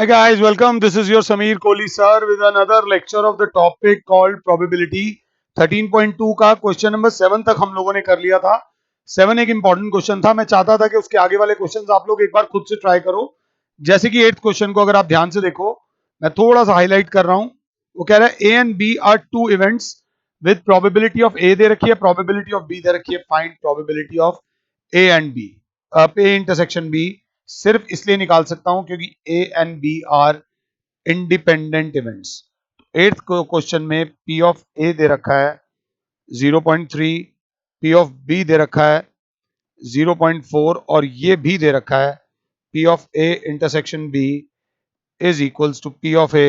Hi guys, welcome. This is your Sameer Kohli sir with another lecture of the topic called probability. 13.2 का question number 7 तक हम लोगों ने कर लिया था. 7 एक इंपॉर्टेंट क्वेश्चन था. मैं चाहता था कि उसके आगे वाले क्वेश्चंस आप लोग एक बार खुद से ट्राई करो. जैसे कि 8th क्वेश्चन को अगर आप ध्यान से देखो, मैं थोड़ा सा हाईलाइट कर रहा हूं. वो कह रहा है A and B are two events with probability of A दे रखी है, प्रोबेबिलिटी ऑफ बी दे रखी है. Find probability of A and B. अब ए इंटरसेक्शन बी सिर्फ इसलिए निकाल सकता हूं क्योंकि A and B are independent events. 8th question में पी ऑफ ए दे रखा है 0.3, पी ऑफ बी दे रखा है 0.4 और ये भी दे रखा है P of A intersection B is equals to P of A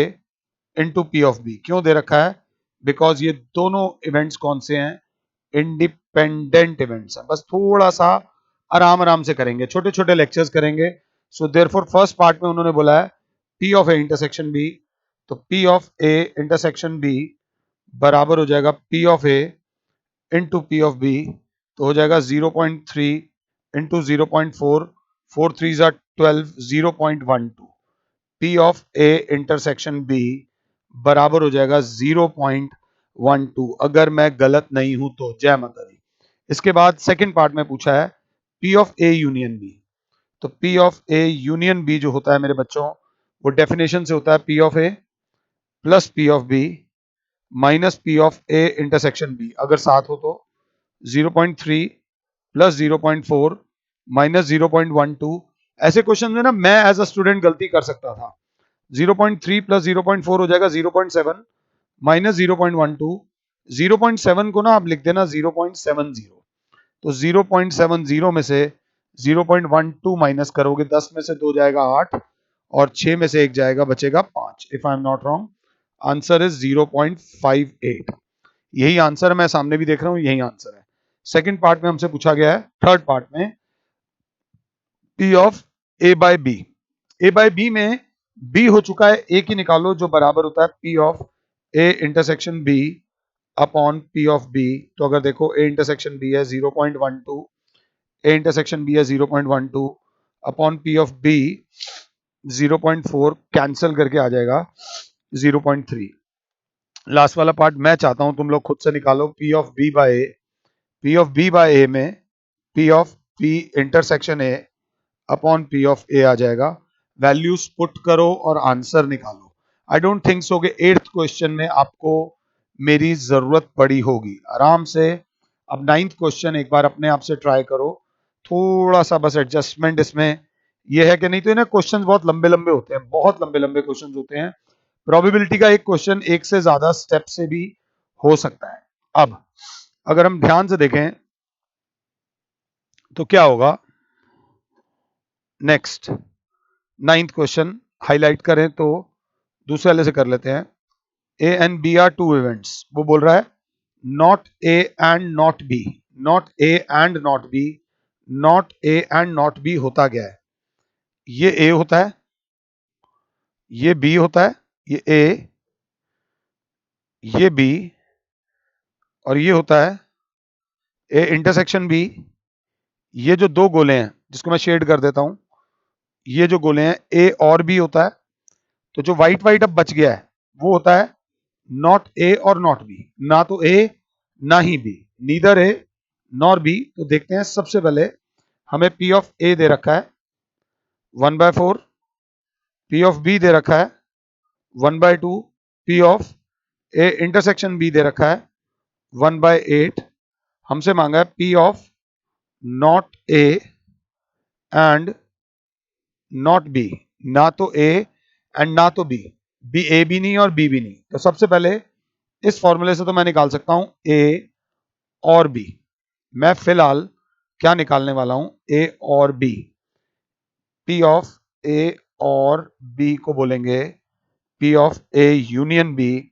into P of B. क्यों दे रखा है? बिकॉज ये दोनों इवेंट्स कौन से हैं? इंडिपेंडेंट इवेंट्स हैं. बस थोड़ा सा आराम आराम से करेंगे, छोटे छोटे लेक्चर्स करेंगे. सो देयरफॉर फर्स्ट पार्ट में उन्होंने बोला है P of A intersection B, तो P of A intersection B बराबर हो जाएगा P of A into P of B. तो हो जाएगा 0.3 into 0.4, 4 3 12, 0.12. P of A intersection B बराबर हो जाएगा 0.12, अगर मैं गलत नहीं हूं तो. जय माता दी. इसके बाद सेकंड पार्ट में पूछा है P of A union B. तो P of A union B जो होता है मेरे बच्चों, वो डेफिनेशन से होता है P of A plus P of B minus P of A intersection B. अगर साथ हो तो 0.3 प्लस 0.4 माइनस 0.12. ऐसे क्वेश्चन में ना मैं एज अ स्टूडेंट गलती कर सकता था. 0.3 प्लस 0.4 हो जाएगा 0.7 माइनस 0.12. 0.7 को ना आप लिख देना 0.70. तो 0.70 में से 0.12 माइनस करोगे, 10 में से 2 जाएगा 8 और 6 में से 1 जाएगा, बचेगा 5. If I am not wrong, answer is 0.58. यही आंसर मैं सामने भी देख रहा हूं, यही आंसर है. सेकंड पार्ट में हमसे पूछा गया है, थर्ड पार्ट में P of A by B. A by B में बी हो चुका है, ए की निकालो जो बराबर होता है P of A intersection B upon P of B. तो अगर देखो ए इंटरसेक्शन बी है 0.12, ए इंटरसेक्शन बी है 0.12 upon P of B 0.4, cancel करके आ जाएगा 0.3. लास्ट वाला पार्ट मैं चाहता हूं तुम लोग खुद से निकालो. P of B by A, P of B by A में P of B intersection A upon P of A आ जाएगा. वैल्यूज पुट करो और आंसर निकालो. आई डोंट थिंक सो कि 8th क्वेश्चन में आपको मेरी जरूरत पड़ी होगी. आराम से अब 9th क्वेश्चन एक बार अपने आप से ट्राई करो. थोड़ा सा बस एडजस्टमेंट इसमें यह है कि नहीं तो ना क्वेश्चन बहुत लंबे लंबे होते हैं, बहुत लंबे लंबे क्वेश्चन होते हैं. प्रोबेबिलिटी का एक क्वेश्चन एक से ज्यादा स्टेप से भी हो सकता है. अब अगर हम ध्यान से देखें तो क्या होगा. नेक्स्ट 9th क्वेश्चन हाईलाइट करें तो दूसरे वाले से कर लेते हैं. A and B are two events. वो बोल रहा है not A and not B. Not A and not B, not A and not B होता क्या है? ये ए होता है, ये बी होता है, ये ए, ये बी और ये होता है ए इंटरसेक्शन बी. ये जो दो गोले हैं जिसको मैं शेड कर देता हूं, ये जो गोले हैं ए और बी होता है. तो जो व्हाइट व्हाइट अब बच गया है वो होता है नॉट ए और नॉट बी. ना तो ए ना ही B, neither A nor B. तो देखते हैं सबसे पहले हमें पी ऑफ ए दे रखा है 1/4, पी ऑफ बी दे रखा है 1/2, P of A intersection B दे रखा है 1/8. हमसे मांगा है P of not A and not B. ना तो ए एंड ना तो बी, बी ए भी नहीं और बी भी नहीं. तो सबसे पहले इस फॉर्मूले से तो मैं निकाल सकता हूं ए और बी. मैं फिलहाल क्या निकालने वाला हूं? ए और बी. पी ऑफ ए और बी को बोलेंगे P of A union B.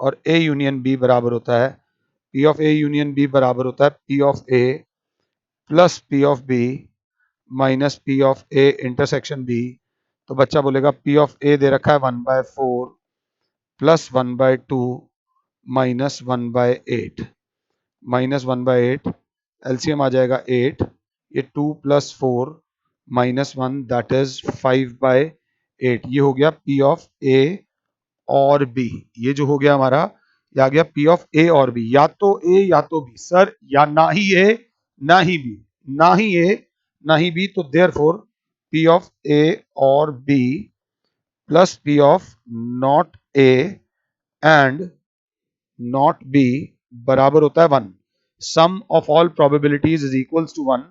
और ए यूनियन बी बराबर होता है P of A union B बराबर होता है P of A plus P of B minus P of A intersection B. तो बच्चा बोलेगा पी ऑफ ए दे रखा है 1/4 प्लस 1/2 माइनस 1/8. माइनस 1/8 एलसीएम आ जाएगा 8. ये 2 प्लस 4 माइनस 1 दैट इज 5/8 8, ये हो गया P ऑफ A और B। ये जो हो गया हमारा, ये आ गया P ऑफ A और B, या तो A या तो B सर, या ना ही A ना ही B, ना ही A ना ही B, तो देयरफॉर P ऑफ A और B plus P of not A and not B बराबर होता है 1। Sum of all probabilities is equals to 1।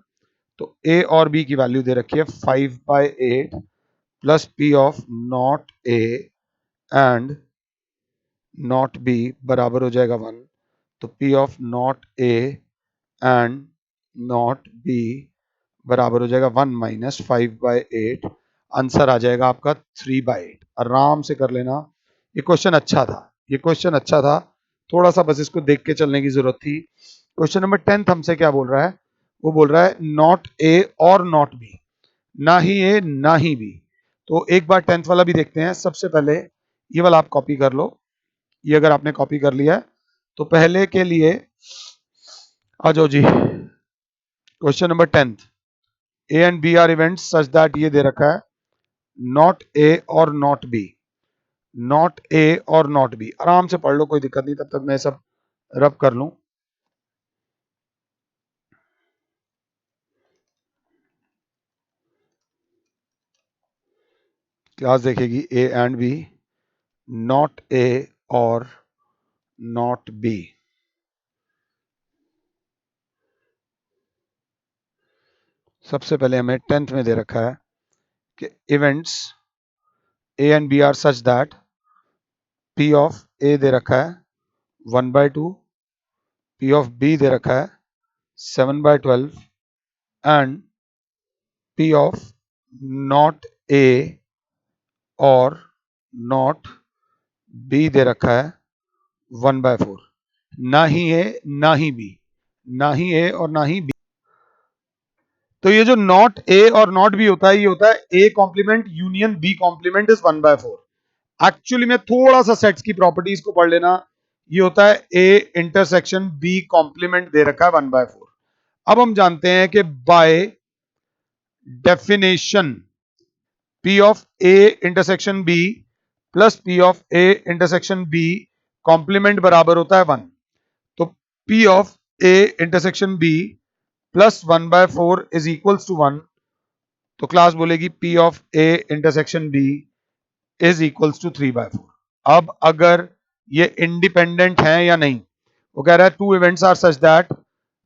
तो A और B की वैल्यू दे रखी है 5/8 plus P of not A and not B बराबर हो जाएगा 1। तो P of not A and not B बराबर हो जाएगा 1 माइनस 5/8। आंसर आ जाएगा आपका 3/8। आराम से कर लेना। ये क्वेश्चन अच्छा था, ये क्वेश्चन अच्छा था, थोड़ा सा बस इसको देख के चलने की जरूरत थी। क्वेश्चन नंबर 10 हमसे क्या बोल रहा है? वो बोल रहा है नॉट ए और नॉट बी, ना ही ए ना ही बी। तो एक बार 10th वाला भी देखते हैं। सबसे पहले ये वाला आप कॉपी कर लो। ये अगर आपने कॉपी कर लिया है तो पहले के लिए आ जाओ जी। Question number 10th, A and B are events such that, ये दे रखा है नॉट ए और नॉट बी, नॉट ए और नॉट बी। आराम से पढ़ लो, कोई दिक्कत नहीं, तब तक मैं सब रब कर लूं। क्लास देखेगी A and B, not A और नॉट बी। सबसे पहले हमें 10th में दे रखा है कि events A and B are such that, P of A दे रखा है 1/2, पी ऑफ बी दे रखा है 7/12 and P of not A और नॉट बी दे रखा है 1/4। ना ही ए ना ही बी, ना ही ए और ना ही बी। तो ये जो नॉट ए और नॉट बी होता है, ये होता है A complement union B complement is 1/4। Actually में थोड़ा सा सेट्स की प्रॉपर्टीज को पढ़ लेना। ये होता है ए इंटरसेक्शन बी कॉम्प्लीमेंट दे रखा है 1/4। अब हम जानते हैं कि by definition P of A intersection B plus P of A intersection B complement बराबर होता है 1। तो P of A intersection B plus 1/4 is equals to 1। तो क्लास बोलेगी P of A intersection B is equals to 3/4। अब अगर ये independent है या नहीं, वो कह रहा है two events are such that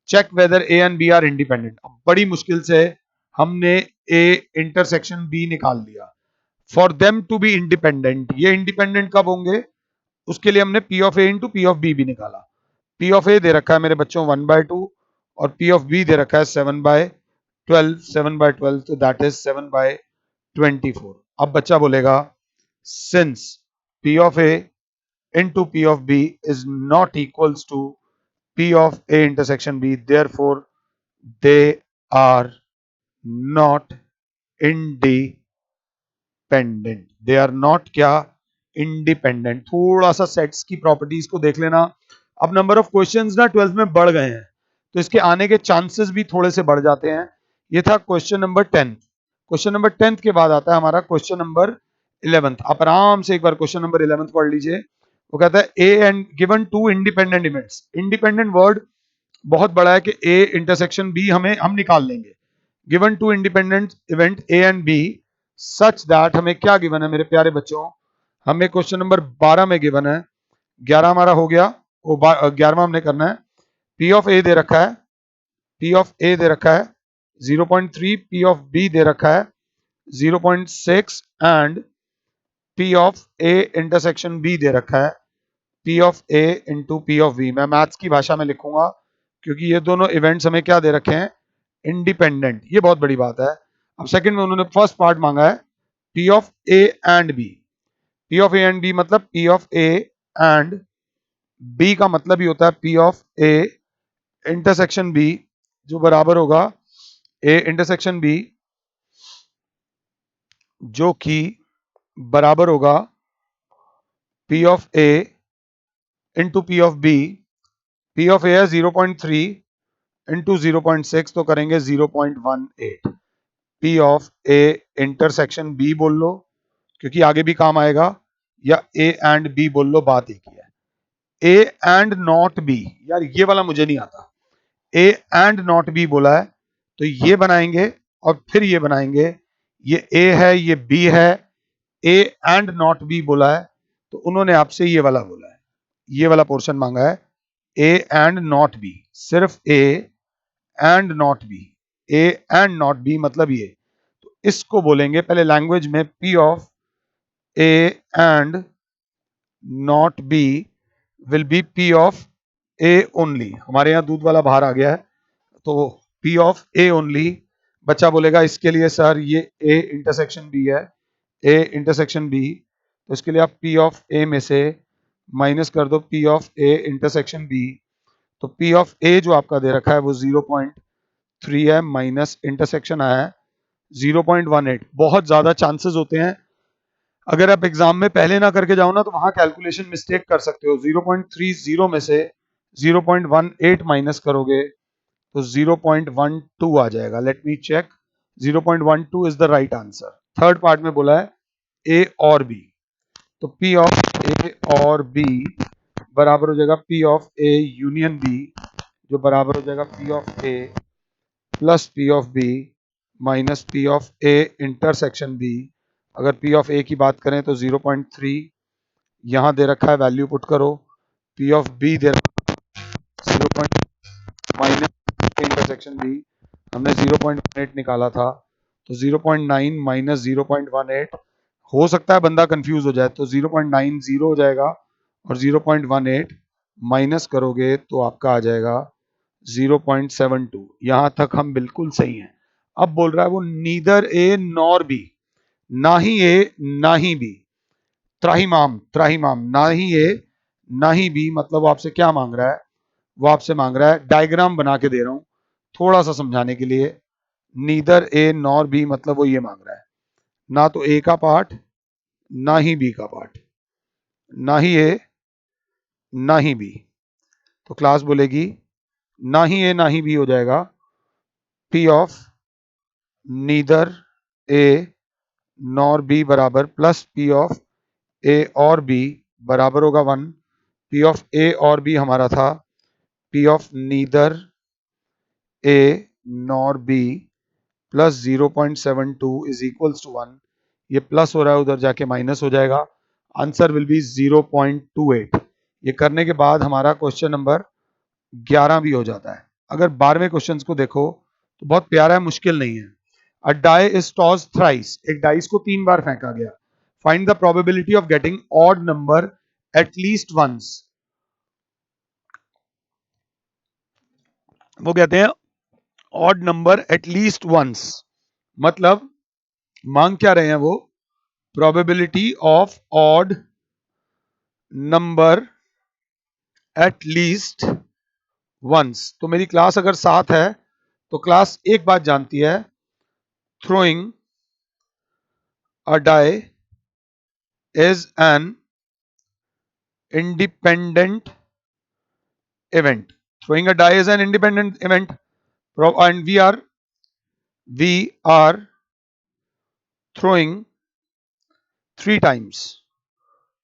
check whether A and B are independent. बड़ी मुश्किल से हमने ए इंटरसेक्शन बी निकाल लिया। For them to be independent, ये इंडिपेंडेंट कब होंगे, उसके लिए हमने P of A into P of B भी निकाला। P ऑफ ए दे रखा है मेरे बच्चों 1/2 और P ऑफ बी दे रखा है 7/12, 7/12, तो दैट इज 7/24। अब बच्चा बोलेगा since P of A into P of B is not equals to P of A intersection B, therefore they are not independent. They are not क्या? इंडिपेंडेंट। थोड़ा सा सेट्स की प्रॉपर्टीज को देख लेना। अब नंबर ऑफ क्वेश्चंस ना 12th में बढ़ गए हैं, तो इसके आने के चांसेस भी थोड़े से बढ़ जाते हैं। ये था क्वेश्चन नंबर 10। क्वेश्चन नंबर 10 के बाद आता है हमारा क्वेश्चन नंबर 11। आप आराम से एक बार क्वेश्चन नंबर 11 पढ़ लीजिए। वो कहता है A and given two independent events. Independent word बहुत बड़ा है कि ए इंटरसेक्शन बी हम निकाल लेंगे। Given two independent event A and B such that, हमें क्या गिवन है मेरे प्यारे बच्चों? हमें क्वेश्चन नंबर 12 में गिवन है, 11 हमारा हो गया, वो 11वां हमने करना है। पी ऑफ ए दे रखा है, पी ऑफ ए दे रखा है 0.3, पी ऑफ बी दे रखा है 0.6 and P of A intersection B दे रखा है P of A into P of B. मैं मैथ्स की भाषा में लिखूंगा क्योंकि ये दोनों इवेंट्स हमें क्या दे रखे हैं? इंडिपेंडेंट। ये बहुत बड़ी बात है। अब सेकंड में उन्होंने फर्स्ट पार्ट मांगा है P of A and B. P of A and B मतलब P of A and B का मतलब ही होता है P of A intersection B, जो बराबर होगा ए इंटरसेक्शन बी, जो कि बराबर होगा P of A into P of B. P of A है 0.3 इंटू 0.6, तो करेंगे 0.18। P of A intersection B बोल लो, क्योंकि आगे भी काम आएगा, या ए एंड बी बोल लो, बात एक ही है। ए एंड नॉट बी, यार ये वाला मुझे नहीं आता। ए एंड नॉट बी बोला है, तो ये बनाएंगे और फिर ये बनाएंगे। ये ए है, ये बी है, ए एंड नॉट बी बोला है, तो उन्होंने आपसे ये वाला बोला है, ये वाला पोर्शन मांगा है, ए एंड नॉट बी, सिर्फ ए and not B. A and not B मतलब ये, तो इसको बोलेंगे पहले लैंग्वेज में P of A and not B will B P of A only. हमारे यहाँ दूध वाला बाहर आ गया है, तो पी ऑफ ए ओनली। बच्चा बोलेगा इसके लिए सर ये ए इंटरसेक्शन बी है, ए इंटरसेक्शन बी, तो इसके लिए आप पी ऑफ ए में से माइनस कर दो P of A intersection B. तो पी ऑफ ए जो आपका दे रखा है वो 0.3 है, माइनस इंटरसेक्शन आया है 0.18। बहुत ज्यादा चांसेस होते हैं, अगर आप एग्जाम में पहले ना करके जाओ ना तो वहां कैलकुलेशन मिस्टेक कर सकते हो। 0.30 में से 0.18 माइनस करोगे तो 0.12 आ जाएगा। Let me check, 0.12 is the right answer. Third part में बोला है ए और बी, तो पी ऑफ ए और बी बराबर हो जाएगा P of A union B, जो बराबर हो जाएगा P of A plus P of B minus P of A intersection B. अगर पी ऑफ ए की बात करें तो 0.3 यहां दे रखा है, वैल्यू पुट करो। पी ऑफ बी दे रखा है 0. माइनस इंटरसेक्शन बी हमने 0.18 निकाला था, तो 0.9 माइनस 0.18 हो सकता है बंदा कंफ्यूज हो जाए, तो 0.90 हो जाएगा और 0.18 माइनस करोगे तो आपका आ जाएगा 0.72। यहां तक हम बिल्कुल सही हैं। अब बोल रहा है वो नीदर ए नॉर बी, ना ही ए ना ही बी, त्राहिमाम त्राहिमाम, ना ही ए ना ही बी, मतलब वो आपसे क्या मांग रहा है, वो आपसे मांग रहा है, डायग्राम बना के दे रहा हूं थोड़ा सा समझाने के लिए। नीदर ए नॉर बी मतलब वो ये मांग रहा है, ना तो ए का पार्ट ना ही बी का पार्ट, ना ही ए ना ही बी। तो क्लास बोलेगी ना ही ए ना ही बी हो जाएगा P of neither A nor B बराबर प्लस पी ऑफ ए और बी बराबर होगा 1। पी ऑफ ए और बी हमारा था P of neither A nor B plus 0.72 is equals to 1। ये प्लस हो रहा है, उधर जाके माइनस हो जाएगा, आंसर विल बी 0.28। ये करने के बाद हमारा क्वेश्चन नंबर 11 भी हो जाता है। अगर 12वें क्वेश्चन को देखो तो बहुत प्यारा है, मुश्किल नहीं है। A die is toss thrice, एक डाइस को 3 बार फेंका गया। Find the probability of getting odd number at least once. वो कहते हैं odd number at least once, मतलब मांग क्या रहे हैं वो, probability of odd number at least once. तो मेरी क्लास अगर 7 है तो क्लास एक बात जानती है, throwing a die is an independent event. Throwing a die is an independent event, and we are throwing 3 times.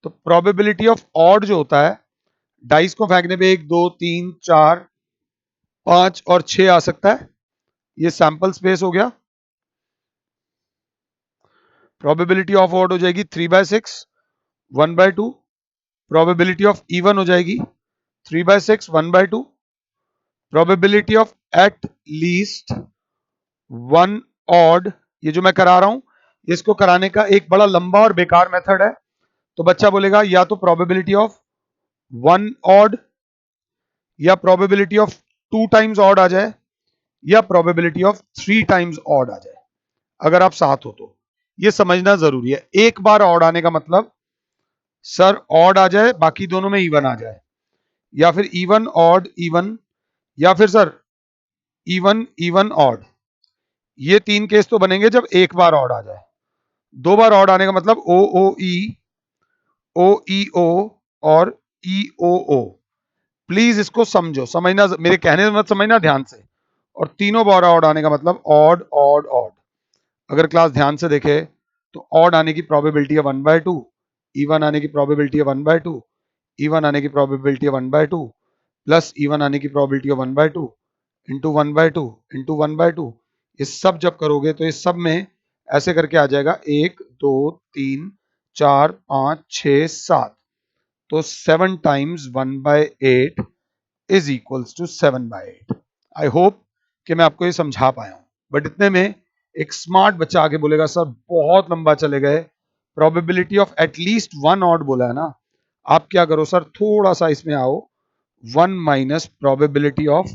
तो प्रोबेबिलिटी ऑफ ऑड जो होता है, डाइस को फेंकने पे 1 2 3 4 5 और 6 आ सकता है, ये सैंपल स्पेस हो गया। प्रोबेबिलिटी ऑफ ऑड हो जाएगी 3/6 1/2। प्रोबेबिलिटी ऑफ इवन हो जाएगी 3/6 1/2। Probability of at least one odd, ये जो मैं करा रहा हूं इसको कराने का एक बड़ा लंबा और बेकार मेथड है। तो बच्चा बोलेगा या तो प्रोबेबिलिटी ऑफ 1 ऑड या प्रोबेबिलिटी ऑफ 2 टाइम्स ऑड आ जाए या प्रोबेबिलिटी ऑफ 3 टाइम्स ऑड आ जाए। अगर आप साथ हो तो ये समझना जरूरी है। एक बार ऑड आने का मतलब सर ऑड आ जाए बाकी दोनों में इवन आ जाए, या फिर इवन ऑड इवन, या फिर सर इवन इवन ऑड। ये 3 केस तो बनेंगे जब एक बार ऑड आ जाए। 2 बार ऑड आने का मतलब ओ ओ ई ओ और ई ओ ओ। प्लीज इसको समझो, समझना, मेरे कहने से मत समझना, ध्यान से। और तीनों बार ऑड आने का मतलब ऑड ऑड ऑड। अगर क्लास ध्यान से देखे तो ऑड आने की प्रोबेबिलिटी है 1/2, इवन आने की प्रोबेबिलिटी है 1/2, इवन आने की प्रोबेबिलिटी है 1/2, प्लस इवन आने की प्रोबेबिलिटी है 1/2 इंटू 1/2 इंटू 1/2। ये सब जब करोगे तो इस सब में ऐसे करके आ जाएगा 1 2 3 4 5 6 7। तो 7 times 1/8 is equals to 7/8। I hope कि मैं आपको ये समझा पाया हूं। बट इतने में एक स्मार्ट बच्चा आके बोलेगा सर बहुत लंबा चले गए, probability of at least one odd बोला है ना। आप क्या करो सर, थोड़ा सा इसमें आओ, 1 minus probability of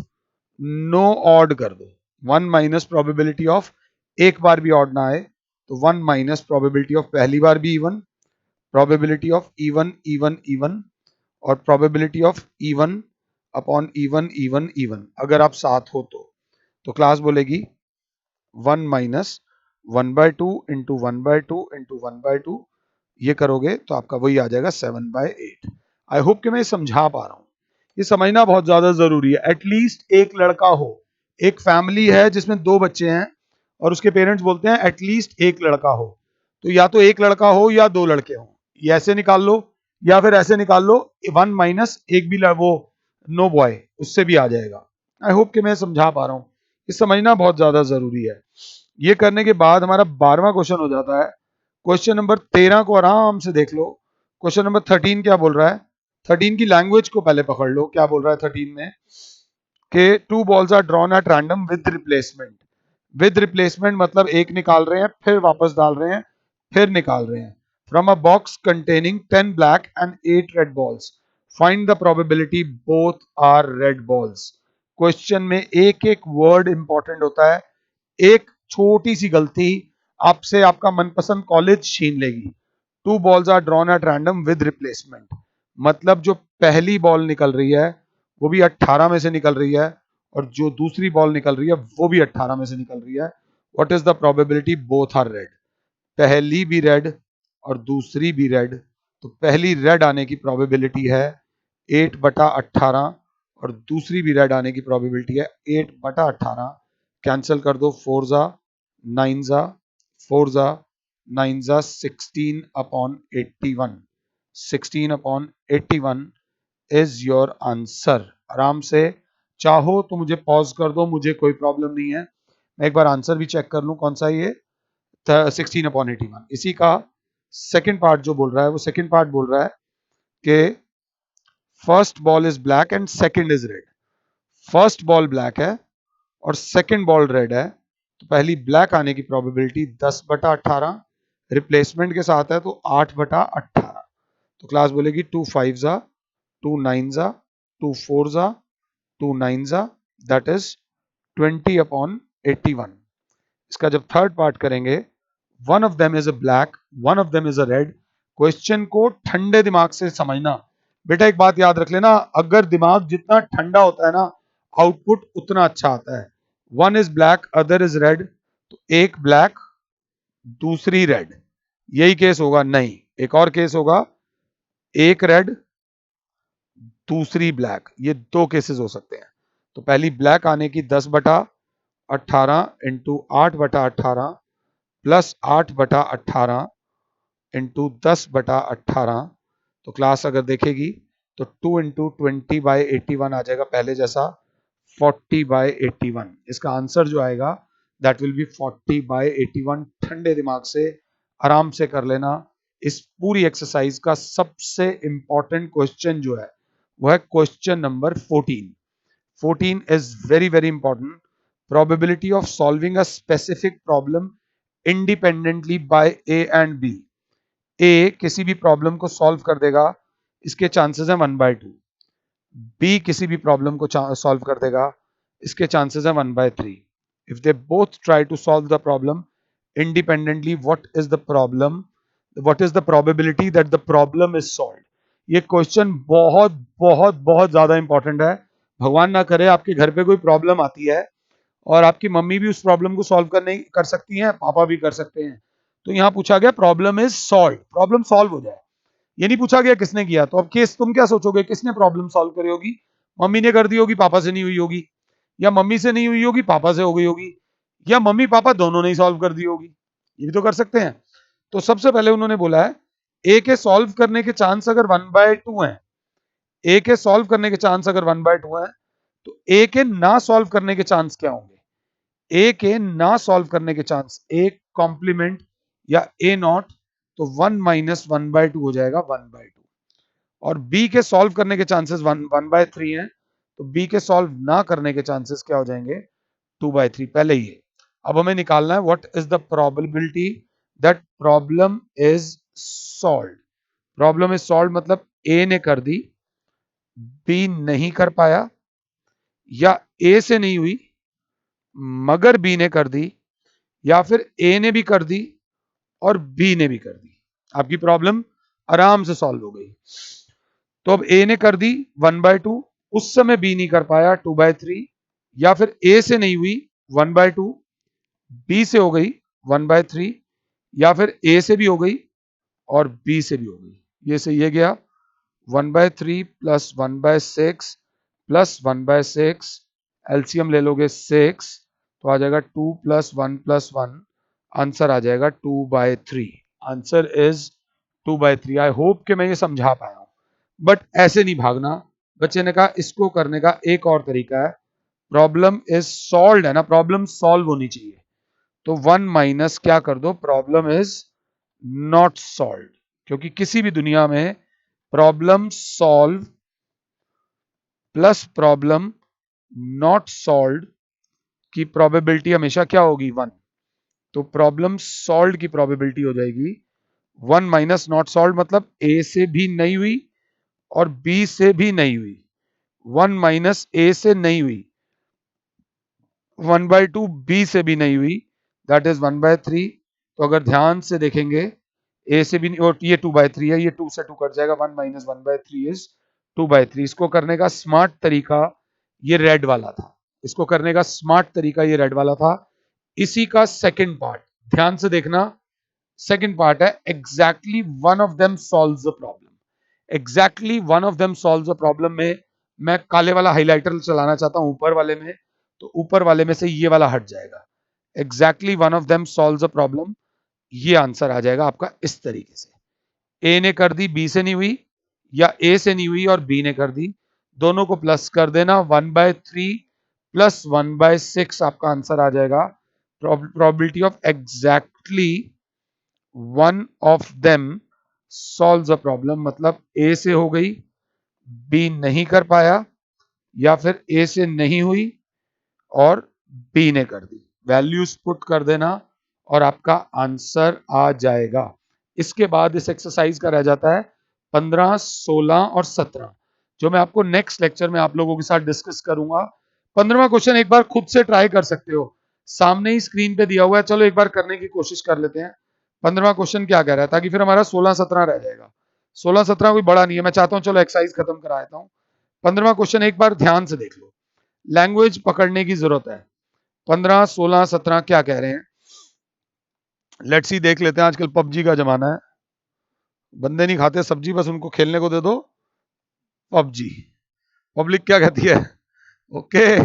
no odd कर दो। 1 माइनस प्रोबेबिलिटी ऑफ एक बार भी ऑड ना आए, तो 1 माइनस प्रोबेबिलिटी ऑफ पहली बार भी even, probability of even even even, और probability of even upon even even even अगर आप साथ हो तो क्लास बोलेगी 1 माइनस 1/2 इंटू 1/2 इंटू 1/2। ये करोगे तो आपका वही आ जाएगा 7/8। आई होप कि मैं समझा पा रहा हूं। ये समझना बहुत ज्यादा जरूरी है। एटलीस्ट एक लड़का हो, एक फैमिली है जिसमें 2 बच्चे हैं और उसके पेरेंट्स बोलते हैं एटलीस्ट एक लड़का हो, तो या तो एक लड़का हो या 2 लड़के हो। ये ऐसे निकाल लो या फिर ऐसे निकाल लो, 1 माइनस एक भी वो नो बॉय, उससे भी आ जाएगा। आई होप कि मैं समझा पा रहा हूं। ये समझना बहुत ज्यादा जरूरी है। ये करने के बाद हमारा 12वां क्वेश्चन हो जाता है। क्वेश्चन नंबर 13 को आराम से देख लो। क्वेश्चन नंबर 13 क्या बोल रहा है? 13 की लैंग्वेज को पहले पकड़ लो। क्या बोल रहा है 13 में कि 2 balls are drawn at random with replacement. With replacement मतलब एक निकाल रहे हैं फिर वापस डाल रहे हैं फिर निकाल रहे हैं। From a box containing 10 black and 8 red balls, find the probability both are red balls. Question में एक एक वर्ड इंपॉर्टेंट होता है। एक छोटी सी गलती आपसे आपका मनपसंद कॉलेज छीन लेगी। 2 balls are drawn at random with replacement मतलब जो पहली बॉल निकल रही है वो भी 18 में से निकल रही है और जो दूसरी बॉल निकल रही है वो भी 18 में से निकल रही है। What is the probability both are red? पहली भी रेड और दूसरी भी रेड, तो पहली रेड आने की प्रोबेबिलिटी है 8/18 और दूसरी भी रेड आने की प्रोबेबिलिटी है 8/18। कैंसिल कर दो, 4 जा 9 जा 4 जा 9 जा 16/81। 16/81 इज योर आंसर। आराम से चाहो तो मुझे पॉज कर दो, मुझे कोई प्रॉब्लम नहीं है। मैं एक बार आंसर भी चेक कर लूं कौन सा ये 16/81। इसी का सेकंड पार्ट जो बोल रहा है वो सेकंड पार्ट बोल रहा है कि first ball is black and second is red. First ball black है और सेकंड बॉल रेड है, तो पहली ब्लैक आने की प्रोबेबिलिटी 10/18, रिप्लेसमेंट के साथ है तो 8/18। तो क्लास बोलेगी 2 5 जा 2 9 जा 2 4 जा 2 9 जा, दैट इज 20/81। इसका जब थर्ड पार्ट करेंगे, one of them is a black one of them is a red. Question को ठंडे दिमाग से समझना। बेटा एक बात याद रख लेना, अगर दिमाग जितना ठंडा होता है ना आउटपुट उतना अच्छा आता है। One is black other is red, तो एक ब्लैक दूसरी रेड, यही केस होगा? नहीं, एक और केस होगा, एक रेड दूसरी ब्लैक, ये 2 केसेस हो सकते हैं। तो पहली ब्लैक आने की 10/18 इंटू 8/18 प्लस 8/18 इंटू 10/18। तो क्लास अगर देखेगी तो 2 इंटू 20/81 आ जाएगा पहले जैसा, 40/81। इसका आंसर जो आएगा दैट विल बी 40/81। ठंडे दिमाग से आराम से कर लेना। इस पूरी एक्सरसाइज का सबसे इंपॉर्टेंट क्वेश्चन जो है वो है question number 14। 14 is very very important. Probability of solving a specific problem independently by A and B. A किसी भी प्रॉब्लम को सॉल्व कर देगा, इसके चांसेस है 1/2। B किसी भी प्रॉब्लम को सॉल्व कर देगा, इसके चांसेस है 1/3। If they both try to solve the problem independently, what is the problem? What is the probability that the problem is solved? ये क्वेश्चन बहुत बहुत बहुत ज्यादा इंपॉर्टेंट है। भगवान ना करे आपके घर पे कोई प्रॉब्लम आती है और आपकी मम्मी भी उस प्रॉब्लम को सॉल्व करने कर सकती हैं, पापा भी कर सकते हैं। तो यहां पूछा गया problem is solve, problem solve हो जाए। ये नहीं पूछा गया किसने किया। तो अब केस तुम क्या सोचोगे, किसने प्रॉब्लम सॉल्व करी होगी? मम्मी ने कर दी होगी, पापा से नहीं हुई होगी, या मम्मी से नहीं हुई होगी पापा से हो गई होगी, या मम्मी पापा दोनों ने ही सॉल्व कर दी होगी। ये भी तो कर सकते हैं। तो सबसे पहले उन्होंने बोला है ए के सॉल्व करने के चांस अगर 1/2 है, ए के सॉल्व करने के चांस अगर 1/2 है, तो ए के ना सॉल्व करने के चांस क्या होंगे? ए के ना सॉल्व करने के चांस, ए कॉम्प्लीमेंट या ए नॉट, तो 1 माइनस 1/2 हो जाएगा 1/2। और बी के सॉल्व करने के चांसेस 1/3 हैं, तो बी के सॉल्व ना करने के चांसेस क्या हो जाएंगे? 2/3। पहले ये, अब हमें निकालना है what is the probability that problem is solve. Problem is solve मतलब ए ने कर दी, बी नहीं कर पाया, या ए से नहीं हुई मगर बी ने कर दी, या फिर ए ने भी कर दी और बी ने भी कर दी। आपकी प्रॉब्लम आराम से सॉल्व हो गई। तो अब ए ने कर दी 1/2, उस समय बी नहीं कर पाया 2/3, या फिर ए से नहीं हुई 1/2, बी से हो गई 1/3, या फिर ए से भी हो गई और बी से भी हो गई। ये से ये गया 1/3 प्लस 1/6 प्लस 1/6, एलसीएम ले लोगे 6, तो आ जाएगा 2 प्लस 1 प्लस 1, आंसर आ जाएगा 2/3। Answer is 2/3। आई होप कि मैं ये समझा पाया हूं, बट ऐसे नहीं भागना। बच्चे ने कहा इसको करने का एक और तरीका है, प्रॉब्लम इज सॉल्व है ना, प्रॉब्लम सॉल्व होनी चाहिए, तो 1 माइनस क्या कर दो, प्रॉब्लम इज नॉट सॉल्व। क्योंकि किसी भी दुनिया में problem solve plus problem not solve की प्रोबेबिलिटी हमेशा क्या होगी? 1। तो प्रॉब्लम सॉल्व की प्रोबेबिलिटी हो जाएगी 1 माइनस नॉट सॉल्व, मतलब ए से भी नहीं हुई और बी से भी नहीं हुई। 1 माइनस ए से नहीं हुई, 1/2 बी से भी नहीं हुई, दैट इज 1/3। तो अगर ध्यान से देखेंगे, ए से भी नहीं, और ये 2/3 है, ये 2 से 2 कट जाएगा, 1 माइनस 1/3 इज 2/3। इसको करने का स्मार्ट तरीका ये रेड वाला था, इसको करने का स्मार्ट तरीका ये रेड वाला था। इसी का सेकंड पार्ट ध्यान से देखना, सेकंड पार्ट है exactly one of them solves the problem. Exactly one of them solves the problem में मैं काले वाला हाइलाइटर चलाना चाहता हूं ऊपर वाले में, तो ऊपर वाले में से ये वाला हट जाएगा। Exactly one of them solves the problem, ये आंसर आ जाएगा आपका इस तरीके से। ए ने कर दी, बी से नहीं हुई, या ए से नहीं हुई और बी ने कर दी, दोनों को प्लस कर देना, 1/3 प्लस 1/6 आपका आंसर आ जाएगा। Probability of exactly one of them solves a problem, मतलब ए से हो गई, बी नहीं कर पाया, या फिर ए से नहीं हुई और बी ने कर दी। वैल्यूज पुट कर देना और आपका आंसर आ जाएगा। इसके बाद इस एक्सरसाइज का रह जाता है 15, 16 और 17, जो मैं आपको नेक्स्ट लेक्चर में आप लोगों के साथ डिस्कस करूंगा। 15वां क्वेश्चन एक बार खुद से ट्राई कर सकते हो, सामने ही स्क्रीन पे दिया हुआ है, चलो एक बार करने की कोशिश कर लेते हैं। 15वां क्वेश्चन क्या कह रहा है, ताकि फिर हमारा 16, 17 रह जाएगा। 16, 17 कोई बड़ा नहीं है, मैं चाहता हूं चलो एक्सरसाइज खत्म करा देता हूं। 15वां क्वेश्चन एक बार ध्यान से देख लो, लैंग्वेज पकड़ने की जरूरत है। 15, 16, 17 क्या कह रहे हैं, लेट्स सी देख लेते हैं। आजकल पबजी का जमाना है, बंदे नहीं खाते सब्जी, बस उनको खेलने को दे दो पबजी। पब्लिक क्या कहती है? ओके,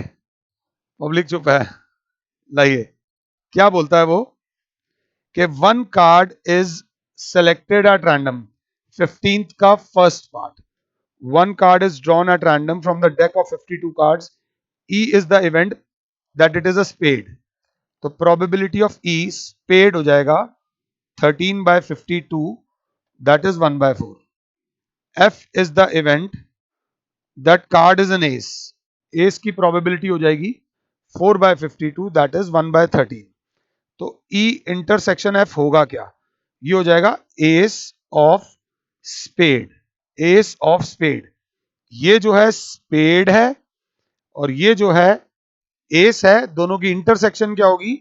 पब्लिक चुप है। लाइए क्या बोलता है वो, कि one card is selected at random, 15th का first part. One card is drawn at random from the deck of 52 cards, E is the event that it is a spade. तो प्रोबेबिलिटी ऑफ ई स्पेड हो जाएगा 13/52, that is 1/4. F is the event that card is an ace. Ace की probability हो जाएगी 4/52, that is 1/13. तो E intersection F होगा क्या? ये हो जाएगा ace of spade. Ace of spade. ये जो है spade है और ये जो है ace है, दोनों की intersection क्या होगी?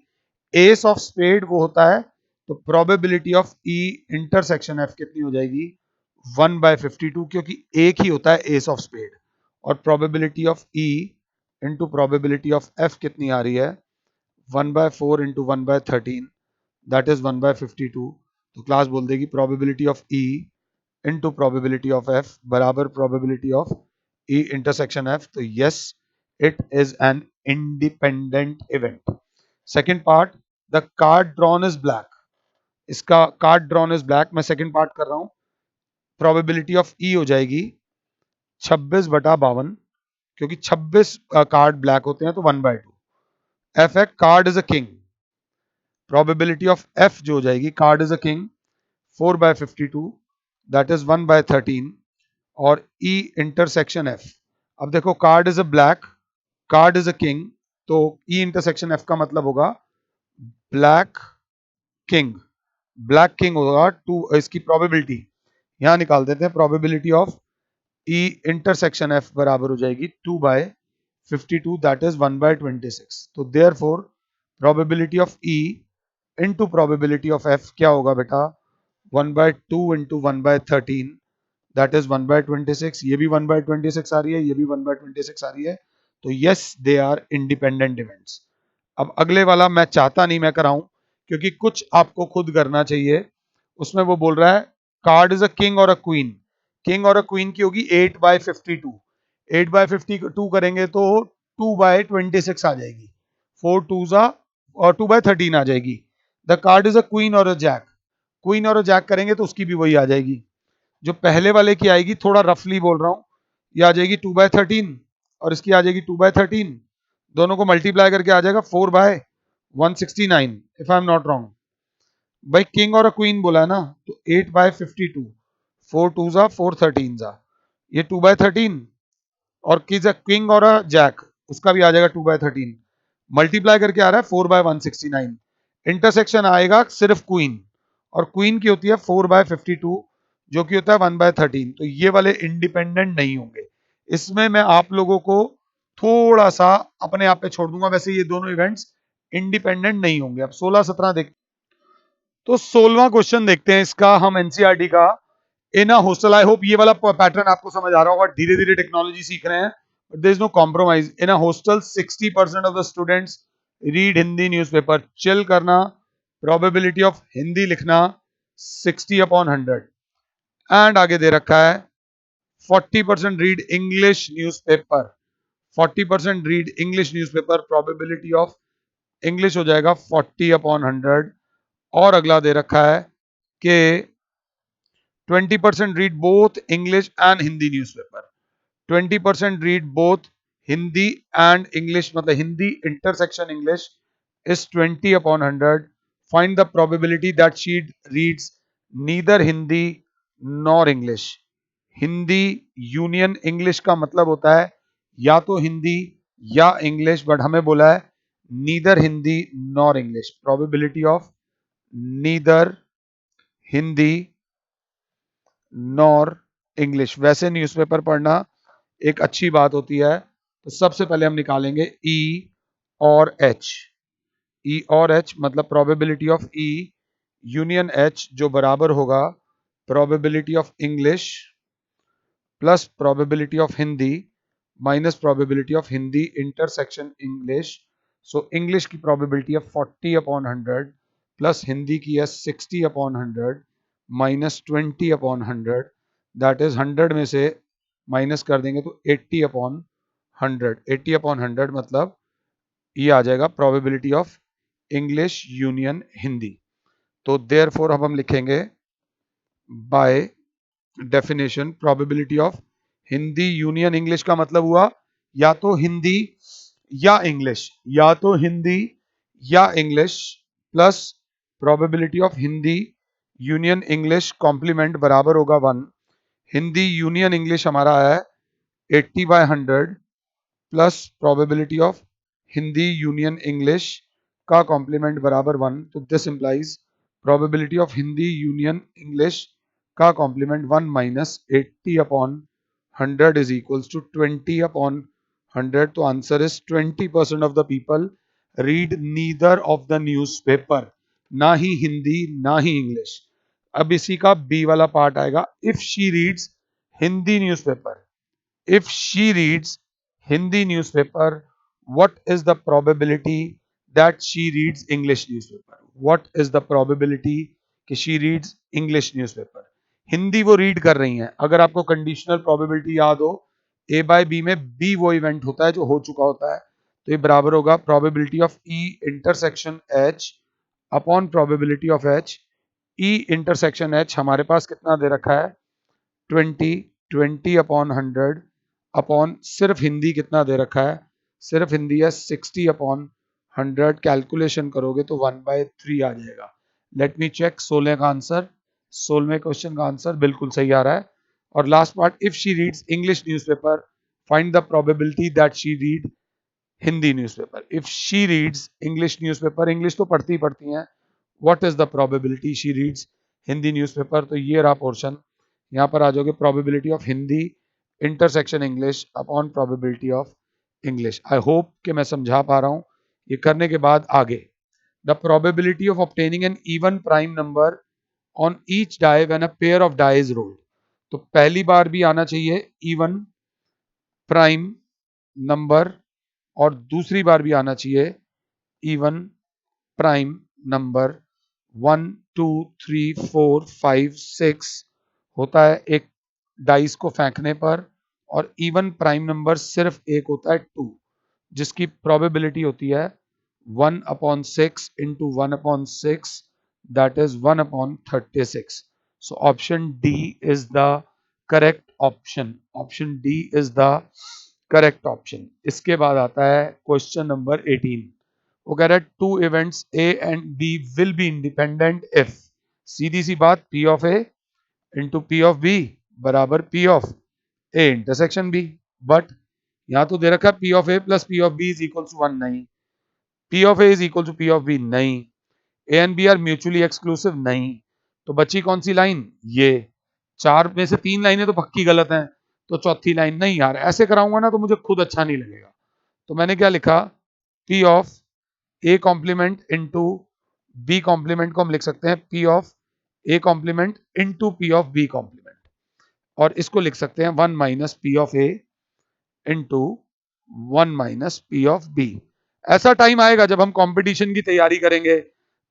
Ace of spade वो होता है, तो probability of E intersection F कितनी हो जाएगी? 1/52, क्योंकि एक ही होता है एस ऑफ स्पेड। और probability of E into probability of F कितनी आ रही है? 1/4 इंटू 1/13, दैट इज 1/52। तो क्लास बोल देगी probability of E into probability of F बराबर probability of E intersection F. तो yes, it is an independent event. Second part, the card drawn is black. इसका card drawn is black, मैं second part कर रहा हूं। Probability of ई हो जाएगी 26/52, क्योंकि 26 कार्ड ब्लैक होते हैं तो 1/2। एफ है card is a king, probability of F जो हो जाएगी card is a king 4/52, that is 1/13। और ई इंटरसेक्शन एफ, अब देखो card is a black, card is a king, तो ई इंटरसेक्शन एफ का मतलब होगा ब्लैक किंग, ब्लैक किंग होगा टू, इसकी प्रोबेबिलिटी यहां निकाल देते हैं। Probability of E intersection F बराबर हो जाएगी 2/52, दैट इज 1/26। तो therefore probability of E into probability of F क्या होगा बेटा, 1/2 इंटू 1/13, दैट इज 1/26। ये भी 1/26 आ रही है, ये भी 1/26 आ रही है। तो yes they are independent events. अब अगले वाला मैं चाहता नहीं मैं कराऊं, क्योंकि कुछ आपको खुद करना चाहिए। उसमें वो बोल रहा है कार्ड इज अ किंग और अ क्वीन, किंग और अ क्वीन की होगी 8/52, 8/52 करेंगे तो 2/26 आ जाएगी, 4 2 और 2/13 आ जाएगी। The card is a queen और अ जैक, क्वीन और अ जैक करेंगे तो उसकी भी वही आ जाएगी। जो पहले वाले की आएगी, थोड़ा रफली बोल रहा हूं, ये आ जाएगी 2/13 और इसकी आ जाएगी 2/13, दोनों को मल्टीप्लाई करके आ जाएगा 4/169 if I am not wrong. भाई किंग और अ क्वीन बोला है ना, तो 8/52, 4 2 4 13 ये 2/13, और किंग और अ जैक उसका भी आ जाएगा 2/13, मल्टीप्लाई करके आ रहा है 4/169। इंटरसेक्शन आएगा सिर्फ क्वीन, और क्वीन की होती है 4/52 जो कि होता है 1/13। तो ये वाले इंडिपेंडेंट नहीं होंगे। इसमें मैं आप लोगों को थोड़ा सा अपने आप पे छोड़ दूंगा, वैसे ये दोनों इवेंट्स इंडिपेंडेंट नहीं होंगे। अब 16 17 देख, तो 16वां क्वेश्चन देखते हैं इसका हम एनसीईआरटी का। इन अ हॉस्टल, आई होप ये वाला पैटर्न आपको समझ आ रहा होगा, धीरे धीरे टेक्नोलॉजी सीख रहे हैं, but there is no compromise. In a hostel 60% of the students read Hindi newspaper, chill करना, प्रोबेबिलिटी ऑफ हिंदी लिखना 60/100, एंड आगे दे रखा है 40% read English newspaper, 40% read English newspaper, probability of English हो जाएगा 40/100। और अगला दे रखा है कि 20% read both English and Hindi newspaper, 20% read both Hindi and English, मतलब Hindi intersection English is 20/100. Find the probability that she reads neither Hindi nor English. Hindi union English का मतलब होता है या तो हिंदी या इंग्लिश, बट हमें बोला है neither Hindi nor English. Probability of neither Hindi nor English. वैसे न्यूज़पेपर पढ़ना एक अच्छी बात होती है, तो सबसे पहले हम निकालेंगे ई और एच। ई और एच मतलब probability of E union H, जो बराबर होगा probability of English plus probability of Hindi minus probability of Hindi intersection English. So English की प्रोबेबिलिटी है 40/100 प्लस हिंदी की है 60/100 माइनस 20/100, दैट इज 100 में से माइनस कर देंगे तो 80/100, 80/100 मतलब ये आ जाएगा probability of English union Hindi. तो देयरफॉर अब हम लिखेंगे by definition probability of Hindi union English का मतलब हुआ या तो हिंदी या इंग्लिश, या तो हिंदी या English, plus probability of Hindi union English complement बराबर होगा 1। हिंदी यूनियन इंग्लिश हमारा है 80/100 plus probability of Hindi union English का कॉम्प्लीमेंट बराबर 1। तो this implies probability of Hindi union English का complement 1 minus 80/100 is equals to 20/100। तो answer is 20% of the people read neither of the newspaper, ना ही हिंदी ना ही इंग्लिश। अब इसी का बी वाला पार्ट आएगा, if she reads Hindi newspaper, if she reads Hindi newspaper, what is the probability that she reads English newspaper? What is the probability कि she reads English newspaper? Hindi वो रीड कर रही हैं। अगर आपको कंडीशनल प्रोबेबिलिटी याद हो, ए बाय बी में बी वो इवेंट होता है जो हो चुका होता है, तो ये बराबर होगा probability of E intersection H upon probability of H E intersection H हमारे पास कितना दे रखा है 20 अपॉन 100 अपॉन सिर्फ हिंदी कितना दे रखा है, सिर्फ हिंदी है 60 अपॉन 100। कैलकुलेशन करोगे तो 1/3 आ जाएगा। लेट मी चेक 16 का आंसर, 16वें क्वेश्चन का आंसर बिल्कुल सही आ रहा है। और last part, if she reads English newspaper find the probability that she read Hindi newspaper. If she reads English newspaper, English तो पढ़ती ही पढ़ती हैं, what is the probability she reads Hindi newspaper. तो ये रहा पोर्शन, यहाँ पर आ जाओगे probability of Hindi intersection English upon probability of English. I hope कि मैं समझा पा रहा हूँ। ये करने के बाद आगे, the probability of obtaining an even prime number on each die when a pair of die is rolled. तो पहली बार भी आना चाहिए इवन प्राइम नंबर और दूसरी बार भी आना चाहिए इवन प्राइम नंबर। 1 2 3 4 5 6 होता है एक डाइस को फेंकने पर, और इवन प्राइम नंबर सिर्फ एक होता है 2, जिसकी प्रोबेबिलिटी होती है 1/6 into 1/6, that is 1/36। So option D is the correct option, option D is the correct option. इसके बाद आता है क्वेश्चन नंबर 18। वो कह रहा है two events A and B will be independent if, सीधी सी बात, P of A into P of B बराबर P of A intersection B. But यहां तो दे रखा है P of A plus P of B is equal to 1, नहीं। P of A is equal to P of B, नहीं। A and B are mutually exclusive, नहीं। तो बची कौन सी लाइन, ये। चार में से 3 लाइनें तो पक्की गलत हैं, तो चौथी लाइन नहीं। यार ऐसे कराऊंगा ना तो मुझे खुद अच्छा नहीं लगेगा। तो मैंने क्या लिखा, P of A complement into B complement को हम लिख सकते हैं P of A complement into P of B complement, और इसको लिख सकते हैं 1 minus P of A into 1 minus P of B. ऐसा टाइम आएगा जब हम कंपटीशन की तैयारी करेंगे,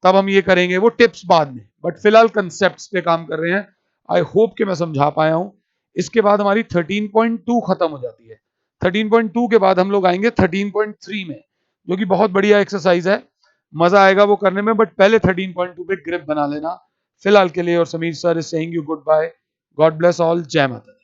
तब हम ये करेंगे, वो टिप्स बाद में, बट फिलहाल कंसेप्ट्स पे काम कर रहे हैं। आई होप कि मैं समझा पाया हूं। इसके बाद हमारी 13.2 खत्म हो जाती है। 13.2 के बाद हम लोग आएंगे 13.3 में, जो कि बहुत बढ़िया एक्सरसाइज है, मजा आएगा वो करने में। बट पहले 13.2 पे ग्रिप बना लेना। फिलहाल के लिए और Sameer sir is saying you good bye, God bless all, जय माता।